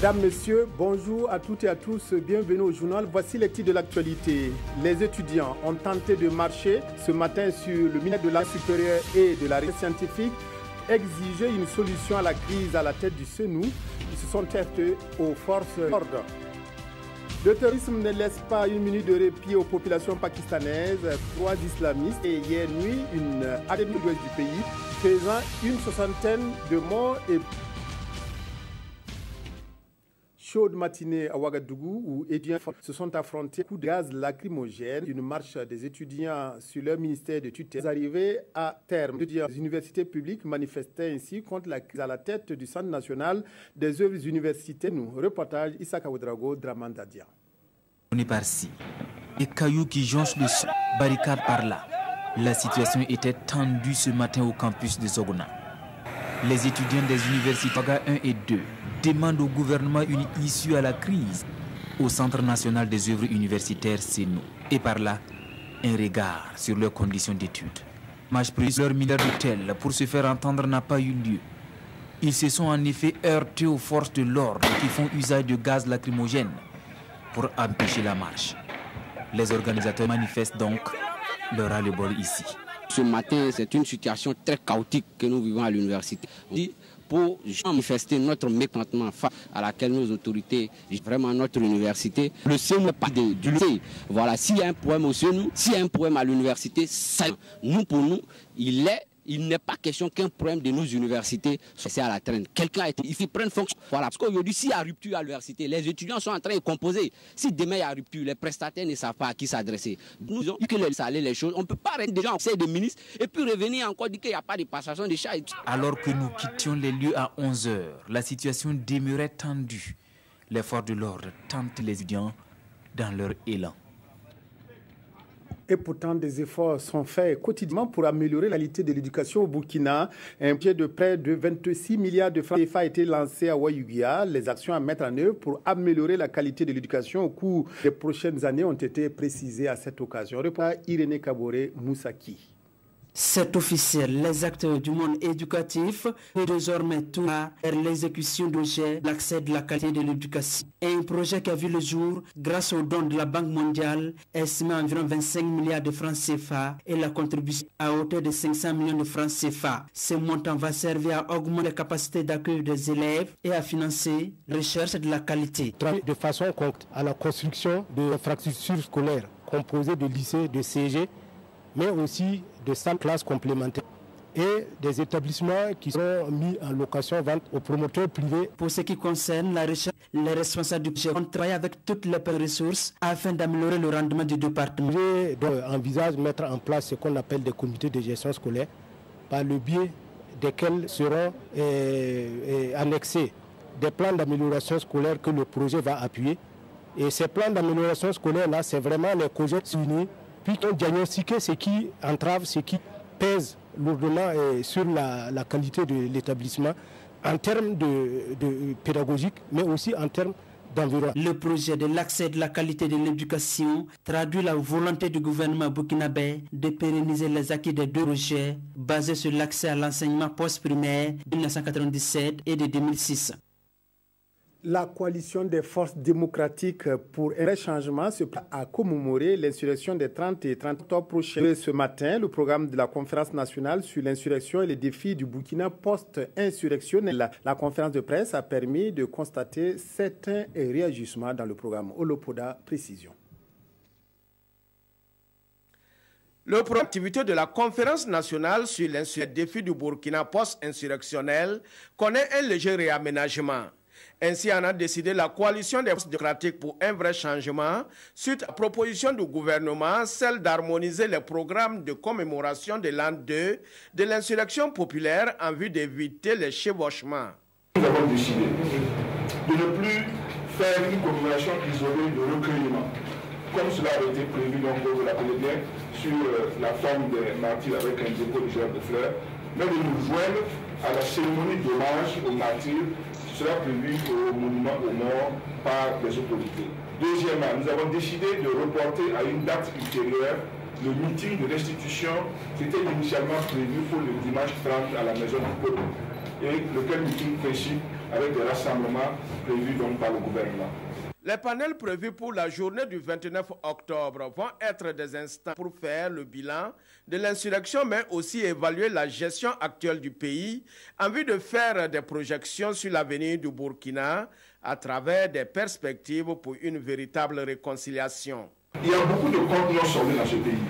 Mesdames, Messieurs, bonjour à toutes et à tous, bienvenue au journal. Voici les titres de l'actualité. Les étudiants ont tenté de marcher ce matin sur le ministère de l'Enseignement supérieur et de la recherche scientifique, exiger une solution à la crise à la tête du CNU. Ils se sont heurtés aux forces de l'ordre. Le terrorisme ne laisse pas une minute de répit aux populations pakistanaises. 3 islamistes et hier nuit, une attaque de l'ouest du pays, faisant une soixantaine de morts et chaude matinée à Ouagadougou où étudiants se sont affrontés coups de gaz lacrymogène. Une marche des étudiants sur leur ministère de tutelle arrivée à terme. Les étudiants des universités publiques manifestaient ainsi contre la crise à la tête du Centre national des œuvres universitaires. Nous, reportage Issa Ouedraogo, Dramandadia. On est par-ci. Des cailloux qui jonchent le sol, barricades par là. La situation était tendue ce matin au campus de Zogona. Les étudiants des universités Ouaga 1 et 2 demandent au gouvernement une issue à la crise au Centre national des œuvres universitaires CNU. Et par là, un regard sur leurs conditions d'études. Marche prise leur ministère de tutelle pour se faire entendre n'a pas eu lieu. Ils se sont en effet heurtés aux forces de l'ordre qui font usage de gaz lacrymogène pour empêcher la marche. Les organisateurs manifestent donc leur ras-le-bol ici. Ce matin, c'est une situation très chaotique que nous vivons à l'université. Pour manifester notre mécontentement face à laquelle nos autorités, vraiment notre université, le CNU n'est pas du lycée. Voilà, s'il y a un problème au CNU, s'il y a un problème à l'université, pour nous, il n'est pas question qu'un problème de nos universités soit à la traîne. Quelqu'un a été ici, prenne fonction. Voilà, parce qu'aujourd'hui, s'il y a rupture à l'université, les étudiants sont en train de composer. Si demain il y a rupture, les prestataires ne savent pas à qui s'adresser. Nous avons dit que les choses, on ne peut pas rester déjà en conseil de ministres et puis revenir encore dire qu'il n'y a pas de passation de chats. Alors que nous quittions les lieux à 11 h, la situation demeurait tendue. Les forces de l'ordre tentent les étudiants dans leur élan. Et pourtant, des efforts sont faits quotidiennement pour améliorer la qualité de l'éducation au Burkina. Un budget de près de 26 milliards de francs CFA a été lancé à Ouayouguia. Les actions à mettre en œuvre pour améliorer la qualité de l'éducation au cours des prochaines années ont été précisées à cette occasion. Reportage Irénée Kaboré Moussaki. C'est officiel, les acteurs du monde éducatif et désormais tout vers l'exécution de l'accès de la qualité de l'éducation. Et un projet qui a vu le jour grâce aux dons de la Banque mondiale, estimé à environ 25 milliards de francs CFA et la contribution à hauteur de 500 millions de francs CFA. Ce montant va servir à augmenter les capacités d'accueil des élèves et à financer la recherche de la qualité. De façon concrète à la construction d'infrastructures scolaires composées de lycées, de CG, mais aussi de 100 classes complémentaires et des établissements qui sont mis en location-vente aux promoteurs privés. Pour ce qui concerne la recherche, les responsables du projet ont travaillé avec toutes les ressources afin d'améliorer le rendement du département. Le projet envisage de mettre en place ce qu'on appelle des comités de gestion scolaire par le biais desquels seront annexés des plans d'amélioration scolaire que le projet va appuyer. Et ces plans d'amélioration scolaire-là, c'est vraiment les projets unis. Puis on diagnostiquer ce qui entrave, ce qui pèse lourdement sur la qualité de l'établissement en termes de pédagogique, mais aussi en termes d'environnement. Le projet de l'accès de la qualité de l'éducation traduit la volonté du gouvernement burkinabé de pérenniser les acquis des 2 projets basés sur l'accès à l'enseignement post-primaire de 1997 et de 2006. La coalition des forces démocratiques pour un vrai changement se prépare à commémorer l'insurrection des 30 et 30 octobre prochains. Ce matin, le programme de la conférence nationale sur l'insurrection et les défis du Burkina post-insurrectionnel. La conférence de presse a permis de constater certains réagissements dans le programme. Olopoda, précision. Le programme d'activité de la conférence nationale sur les défis du Burkina post-insurrectionnel connaît un léger réaménagement. Ainsi en a décidé la coalition des forces démocratiques pour un vrai changement, suite à la proposition du gouvernement, celle d'harmoniser les programmes de commémoration de l'an 2 de l'insurrection populaire en vue d'éviter les chevauchements. Nous avons décidé de ne plus faire une commémoration isolée de recueillement, comme cela a été prévu donc vous l'appelez bien, sur la forme des martyrs avec un dépôt de fleurs de fleurs, mais de nous joindre à la cérémonie d'hommage aux martyrs qui sera prévue au monument aux morts par les autorités. Deuxièmement, nous avons décidé de reporter à une date ultérieure le meeting de restitution qui était initialement prévu pour le dimanche 30 à la Maison du Peuple, et lequel meeting précis avec des rassemblements prévus donc par le gouvernement. Les panels prévus pour la journée du 29 octobre vont être des instants pour faire le bilan de l'insurrection, mais aussi évaluer la gestion actuelle du pays en vue de faire des projections sur l'avenir du Burkina à travers des perspectives pour une véritable réconciliation. Il y a beaucoup de comptes non soldés dans ce pays.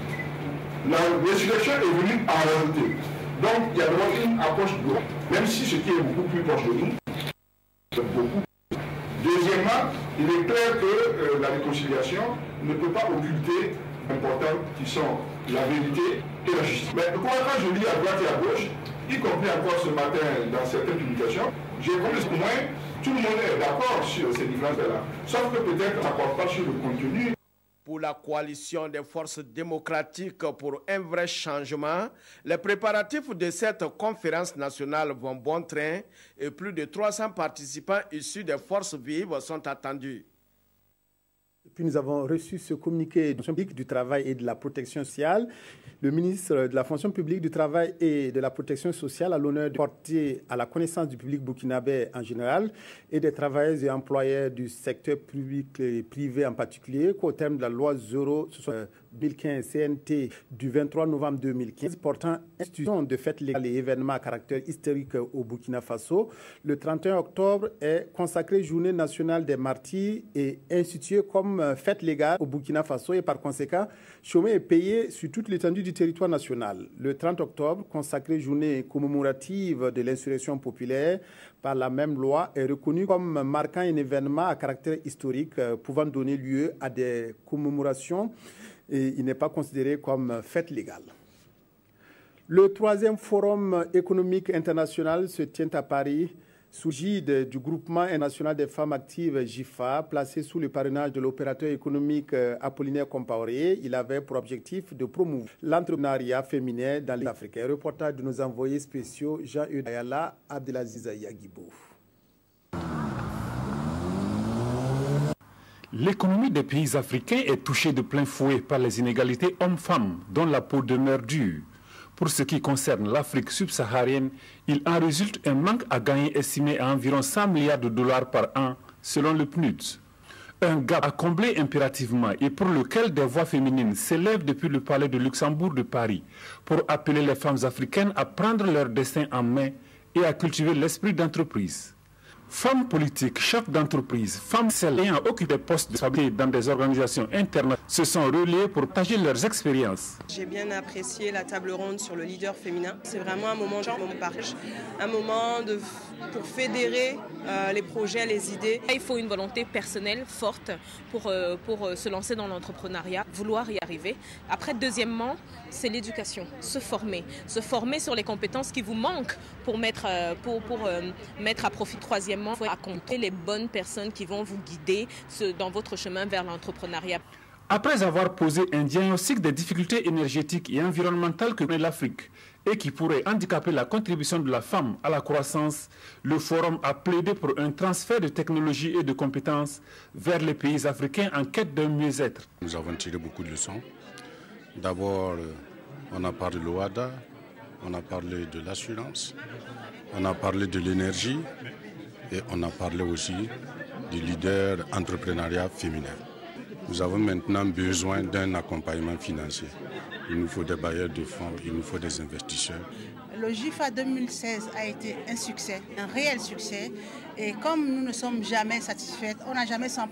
L'insurrection est venue en réalité. Donc il y a d'abord une approche globale, même si ce qui est beaucoup plus proche de nous, c'est beaucoup. Deuxièmement, il est clair que la réconciliation ne peut pas occulter importantes qui sont la vérité et la justice. Mais quand je lis à droite et à gauche, y compris encore ce matin dans certaines publications, j'ai compris qu'au moins tout le monde est d'accord sur ces différences-là. Sauf que peut-être on n'accorde pas sur le contenu. Pour la coalition des forces démocratiques pour un vrai changement, les préparatifs de cette conférence nationale vont bon train et plus de 300 participants issus des forces vives sont attendus. Puis nous avons reçu ce communiqué du travail et de la protection sociale. Le ministre de la fonction publique du travail et de la protection sociale a l'honneur de porter à la connaissance du public burkinabé en général et des travailleurs et employeurs du secteur public et privé en particulier qu'au terme de la loi 0/2015 CNT du 23 novembre 2015 portant institution de fêtes légales et événements à caractère historique au Burkina Faso, le 31 octobre est consacré Journée nationale des martyrs et institué comme fête légale au Burkina Faso et par conséquent chômé et payé sur toute l'étendue du territoire national. Le 30 octobre, consacré Journée commémorative de l'insurrection populaire par la même loi, est reconnu comme marquant un événement à caractère historique pouvant donner lieu à des commémorations et il n'est pas considéré comme fête légale. Le 3e forum économique international se tient à Paris sous l'égide du groupement international des femmes actives JIFA, placé sous le parrainage de l'opérateur économique Apollinaire Compaoré. Il avait pour objectif de promouvoir l'entrepreneuriat féminin dans les Africains. Reportage de nos envoyés spéciaux Jean-Eudes Ayala, Abdelaziz Yagibo. L'économie des pays africains est touchée de plein fouet par les inégalités hommes-femmes, dont la peau demeure dure. Pour ce qui concerne l'Afrique subsaharienne, il en résulte un manque à gagner estimé à environ 100 milliards de dollars par an, selon le PNUD. Un gap à combler impérativement et pour lequel des voix féminines s'élèvent depuis le palais de Luxembourg de Paris pour appeler les femmes africaines à prendre leur destin en main et à cultiver l'esprit d'entreprise. Femmes politiques, chefs d'entreprise, femmes celles ayant occupé des postes de responsabilité dans des organisations internationales se sont reliées pour partager leurs expériences. J'ai bien apprécié la table ronde sur le leader féminin. C'est vraiment un moment de partage, un moment pour fédérer les projets, les idées. Il faut une volonté personnelle forte pour se lancer dans l'entrepreneuriat, vouloir y arriver. Après, deuxièmement, c'est l'éducation, se former sur les compétences qui vous manquent pour mettre à profit. Troisièmement, il faut accompagner les bonnes personnes qui vont vous guider dans votre chemin vers l'entrepreneuriat. Après avoir posé un diagnostic des difficultés énergétiques et environnementales que connaît l'Afrique et qui pourraient handicaper la contribution de la femme à la croissance, le Forum a plaidé pour un transfert de technologies et de compétences vers les pays africains en quête d'un mieux-être. Nous avons tiré beaucoup de leçons. D'abord, on a parlé de l'OADA, on a parlé de l'assurance, on a parlé de l'énergie et on a parlé aussi du leader entrepreneuriat féminin. Nous avons maintenant besoin d'un accompagnement financier. Il nous faut des bailleurs de fonds, il nous faut des investisseurs. Le JIFA 2016 a été un succès, un réel succès. Et comme nous ne sommes jamais satisfaits, on n'a jamais 100%,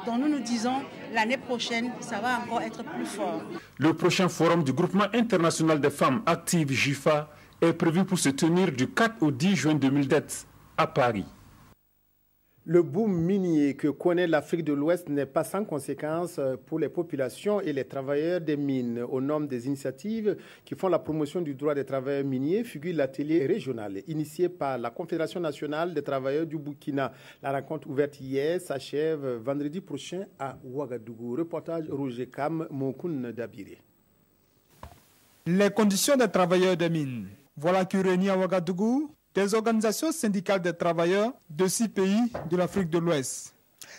donc nous nous disons l'année prochaine, ça va encore être plus fort. Le prochain forum du groupement international des femmes actives JIFA est prévu pour se tenir du 4 au 10 juin 2010 à Paris. Le boom minier que connaît l'Afrique de l'Ouest n'est pas sans conséquences pour les populations et les travailleurs des mines. Au nom des initiatives qui font la promotion du droit des travailleurs miniers, figure l'atelier régional initié par la Confédération nationale des travailleurs du Burkina. La rencontre ouverte hier s'achève vendredi prochain à Ouagadougou. Reportage Roger Kam, Mokoun Dabiré. Les conditions des travailleurs des mines. Voilà qui réunit à Ouagadougou des organisations syndicales des travailleurs de 6 pays de l'Afrique de l'Ouest.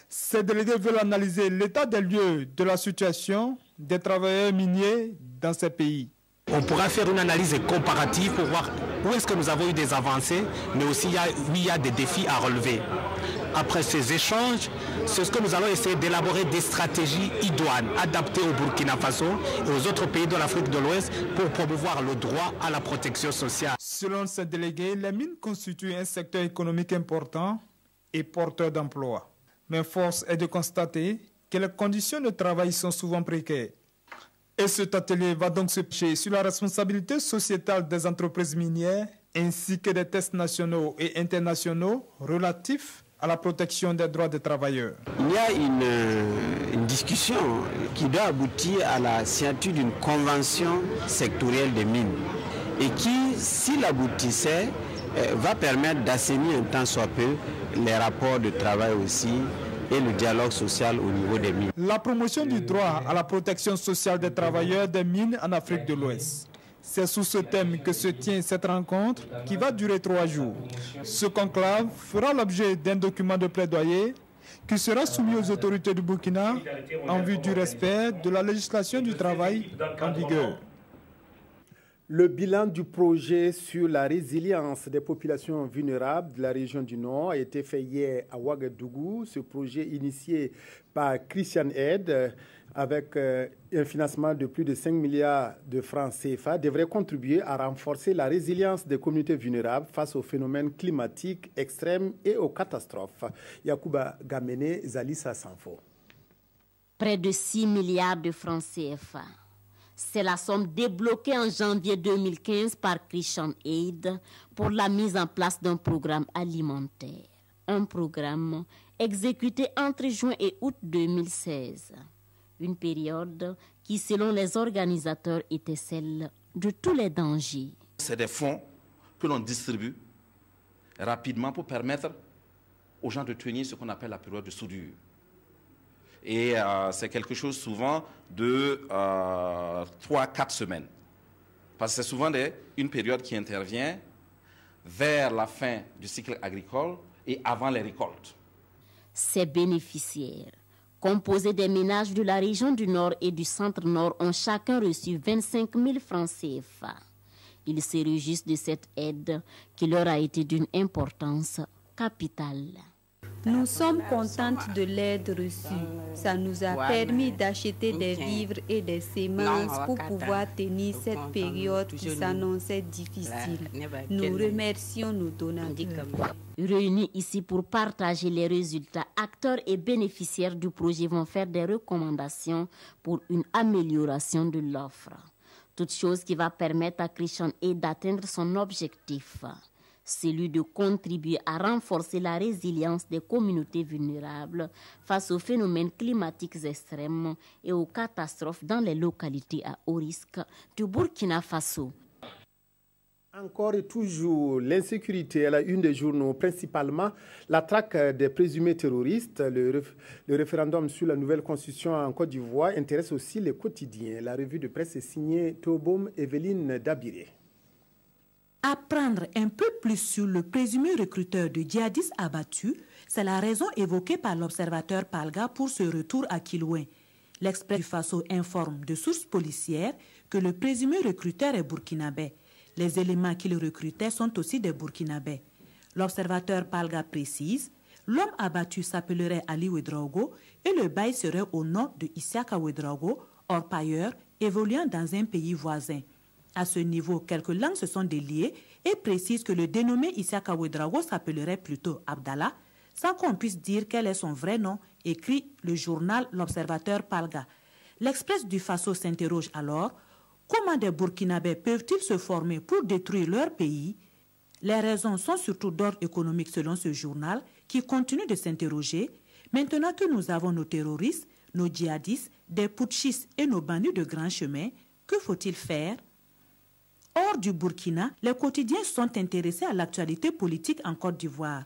Ces délégués veulent analyser l'état des lieux de la situation des travailleurs miniers dans ces pays. On pourra faire une analyse comparative pour voir où est-ce que nous avons eu des avancées, mais aussi il y a des défis à relever. Après ces échanges, c'est ce que nous allons essayer d'élaborer des stratégies idoines, adaptées au Burkina Faso et aux autres pays de l'Afrique de l'Ouest pour promouvoir le droit à la protection sociale. Selon ces délégués, les mines constituent un secteur économique important et porteur d'emplois. Mais force est de constater que les conditions de travail sont souvent précaires. Et cet atelier va donc se pencher sur la responsabilité sociétale des entreprises minières ainsi que des tests nationaux et internationaux relatifs à la protection des droits des travailleurs. Il y a une discussion qui doit aboutir à la signature d'une convention sectorielle des mines et qui, s'il aboutissait, va permettre d'assainir un tant soit peu les rapports de travail aussi et le dialogue social au niveau des mines. La promotion du droit à la protection sociale des travailleurs des mines en Afrique de l'Ouest. C'est sous ce thème que se tient cette rencontre qui va durer 3 jours. Ce conclave fera l'objet d'un document de plaidoyer qui sera soumis aux autorités du Burkina en vue du respect de la législation du travail en vigueur. Le bilan du projet sur la résilience des populations vulnérables de la région du Nord a été fait hier à Ouagadougou. Ce projet initié par Christian Aid avec un financement de plus de 5 milliards de francs CFA devrait contribuer à renforcer la résilience des communautés vulnérables face aux phénomènes climatiques extrêmes et aux catastrophes. Yacouba Gamene, Zalissa Sanfo. Près de 6 milliards de francs CFA. C'est la somme débloquée en janvier 2015 par Christian Aid pour la mise en place d'un programme alimentaire. Un programme exécuté entre juin et août 2016. Une période qui, selon les organisateurs, était celle de tous les dangers. C'est des fonds que l'on distribue rapidement pour permettre aux gens de tenir ce qu'on appelle la période de soudure. Et c'est quelque chose souvent de 3-4 semaines. Parce que c'est souvent une période qui intervient vers la fin du cycle agricole et avant les récoltes. Ces bénéficiaires, composés des ménages de la région du Nord et du Centre-Nord, ont chacun reçu 25 000 francs CFA. Ils se réjouissent de cette aide qui leur a été d'une importance capitale. Nous sommes contentes de l'aide reçue. Ça nous a permis d'acheter des vivres et des semences pour pouvoir tenir cette période qui s'annonçait difficile. Nous remercions nos donateurs. Réunis ici pour partager les résultats, acteurs et bénéficiaires du projet vont faire des recommandations pour une amélioration de l'offre. Toute chose qui va permettre à Christian Aid d'atteindre son objectif. Celui de contribuer à renforcer la résilience des communautés vulnérables face aux phénomènes climatiques extrêmes et aux catastrophes dans les localités à haut risque du Burkina Faso. Encore et toujours, l'insécurité est la une des journaux, principalement la traque des présumés terroristes. Le référendum sur la nouvelle constitution en Côte d'Ivoire intéresse aussi les quotidiens. La revue de presse est signée Tobom Evelyne Dabiré. Apprendre un peu plus sur le présumé recruteur de djihadistes abattus, c'est la raison évoquée par l'observateur Palga pour ce retour à Kilouin. L'Express du Faso informe de sources policières que le présumé recruteur est burkinabé. Les éléments qu'il recrutait sont aussi des burkinabés. L'observateur Palga précise, l'homme abattu s'appellerait Ali Ouedraogo et le bail serait au nom de Isiaka Ouedraogo, orpailleur évoluant dans un pays voisin. À ce niveau, quelques langues se sont déliées et précisent que le dénommé Isiaka Ouedraogo s'appellerait plutôt Abdallah, sans qu'on puisse dire quel est son vrai nom, écrit le journal L'Observateur Palga. L'Express du Faso s'interroge alors, comment des Burkinabés peuvent-ils se former pour détruire leur pays? Les raisons sont surtout d'ordre économique selon ce journal, qui continue de s'interroger. Maintenant que nous avons nos terroristes, nos djihadistes, des putschistes et nos bandits de grand chemin, que faut-il faire? Hors du Burkina, les quotidiens sont intéressés à l'actualité politique en Côte d'Ivoire.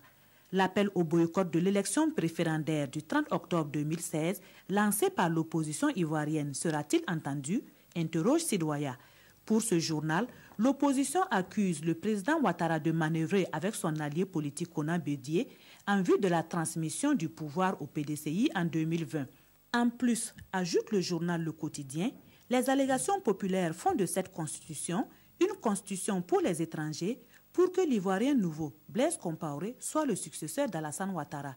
L'appel au boycott de l'élection préférendaire du 30 octobre 2016, lancé par l'opposition ivoirienne, sera-t-il entendu? Interroge Sidoya. Pour ce journal, l'opposition accuse le président Ouattara de manœuvrer avec son allié politique Konan Bédié en vue de la transmission du pouvoir au PDCI en 2020. En plus, ajoute le journal Le Quotidien, les allégations populaires font de cette constitution une constitution pour les étrangers, pour que l'Ivoirien nouveau, Blaise Compaoré, soit le successeur d'Alassane Ouattara.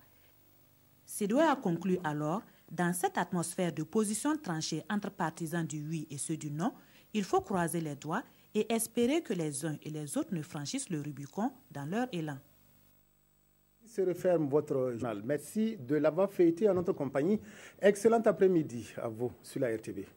Sidoé a conclu alors, dans cette atmosphère de positions tranchées entre partisans du oui et ceux du non, il faut croiser les doigts et espérer que les uns et les autres ne franchissent le Rubicon dans leur élan. Se referme votre journal. Merci de l'avoir fêté en notre compagnie. Excellent après-midi à vous sur la RTV.